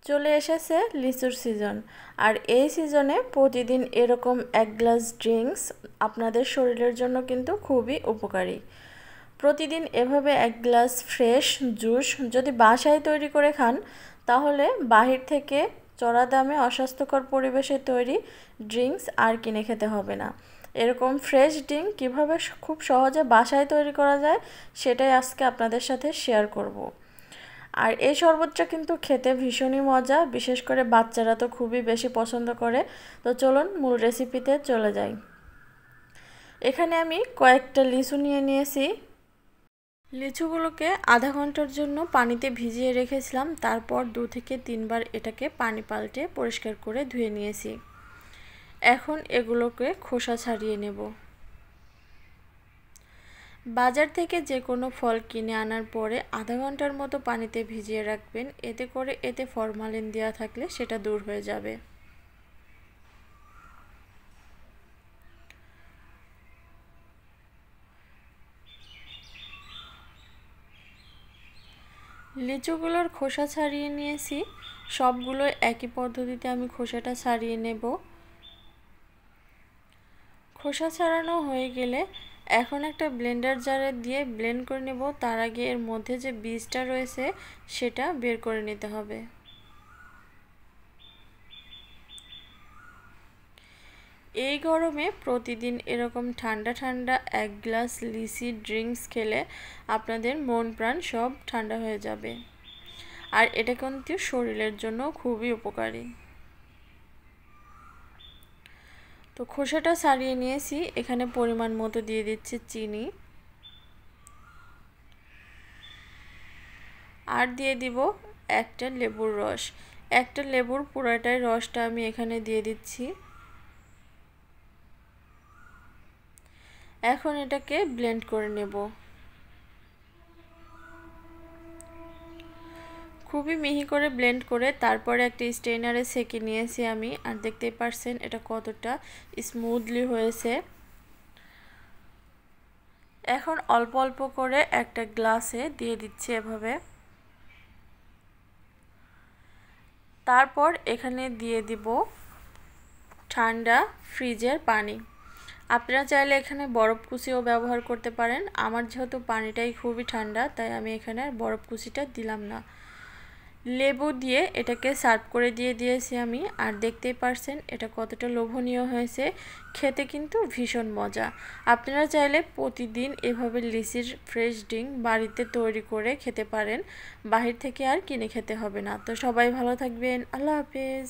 চলে এসেছে লিচুর সিজন। আর এই সিজনে প্রতিদিন এরকম এক গ্লাস ড্রিঙ্কস আপনাদের শরীরের জন্য কিন্তু খুবই উপকারী। প্রতিদিন এভাবে এক গ্লাস ফ্রেশ জুস যদি বাসায় তৈরি করে খান, তাহলে বাহির থেকে চড়া দামে অস্বাস্থ্যকর পরিবেশে তৈরি ড্রিঙ্কস আর কিনে খেতে হবে না। এরকম ফ্রেশ ড্রিঙ্ক কীভাবে খুব সহজে বাসায় তৈরি করা যায়, সেটাই আজকে আপনাদের সাথে শেয়ার করব। আর এই শরবতটা কিন্তু খেতে ভীষণই মজা, বিশেষ করে বাচ্চারা তো খুবই বেশি পছন্দ করে। তো চলুন মূল রেসিপিতে চলে যাই। এখানে আমি কয়েকটা লিচু নিয়ে নিয়েছি। লিচুগুলোকে আধা ঘন্টার জন্য পানিতে ভিজিয়ে রেখেছিলাম, তারপর 2 থেকে 3 বার এটাকে পানি পাল্টে পরিষ্কার করে ধুয়ে নিয়েছি। এখন এগুলোকে খোসা ছাড়িয়ে নেব। বাজার থেকে যে কোনো ফল কিনে আনার পরে আধা ঘন্টার মতো পানিতে ভিজিয়ে রাখবেন, এতে করে এতে ফরমালিন দেওয়া থাকলে সেটা দূর হয়ে যাবে। লিচুগুলোর খোসা ছাড়িয়ে নিয়েছি। সবগুলো একই পদ্ধতিতে আমি খোসাটা ছাড়িয়ে নেব। খোসা ছাড়ানো হয়ে গেলে এখন একটা ব্লেন্ডার জারে দিয়ে ব্লেন্ড করে নেব। তার আগে এর মধ্যে যে বীজটা রয়েছে সেটা বের করে নিতে হবে। এই গরমে প্রতিদিন এরকম ঠান্ডা ঠান্ডা এক গ্লাস লিচি ড্রিঙ্কস খেলে আপনাদের মন প্রাণ সব ঠান্ডা হয়ে যাবে। আর এটা কিন্তু শরীরের জন্য খুবই উপকারী। তো খোসাটা ছাড়িয়ে নিয়েছি। এখানে পরিমাণ মতো দিয়ে দিচ্ছি চিনি, আর দিয়ে দিব একটা লেবুর রস। একটা লেবুর পুরোটাই রসটা আমি এখানে দিয়ে দিচ্ছি। এখন এটাকে ব্লেন্ড করে নেব। খুবই মিহি করে ব্লেন্ড করে তারপরে একটা স্ট্রেনারে সেঁকে নিয়েছি আমি। আর দেখতেই পারছেন এটা কতটা স্মুথলি হয়েছে। এখন অল্প অল্প করে একটা গ্লাসে দিয়ে দিচ্ছি এভাবে। তারপর এখানে দিয়ে দিব ঠান্ডা ফ্রিজের পানি। আপনারা চাইলে এখানে বরফ কুচিও ব্যবহার করতে পারেন। আমার যেহেতু পানিটাই খুবই ঠান্ডা, তাই আমি এখানে বরফ কুচিটা দিলাম না। লেবু দিয়ে এটাকে সার্ভ করে দিয়েছি আমি। আর দেখতেই পারছেন এটা কতটা লোভনীয় হয়েছে। খেতে কিন্তু ভীষণ মজা। আপনারা চাইলে প্রতিদিন এভাবে লিচির ফ্রেশ ড্রিঙ্ক বাড়িতে তৈরি করে খেতে পারেন। বাহির থেকে আর কিনে খেতে হবে না। তো সবাই ভালো থাকবেন। আল্লাহ হাফেজ।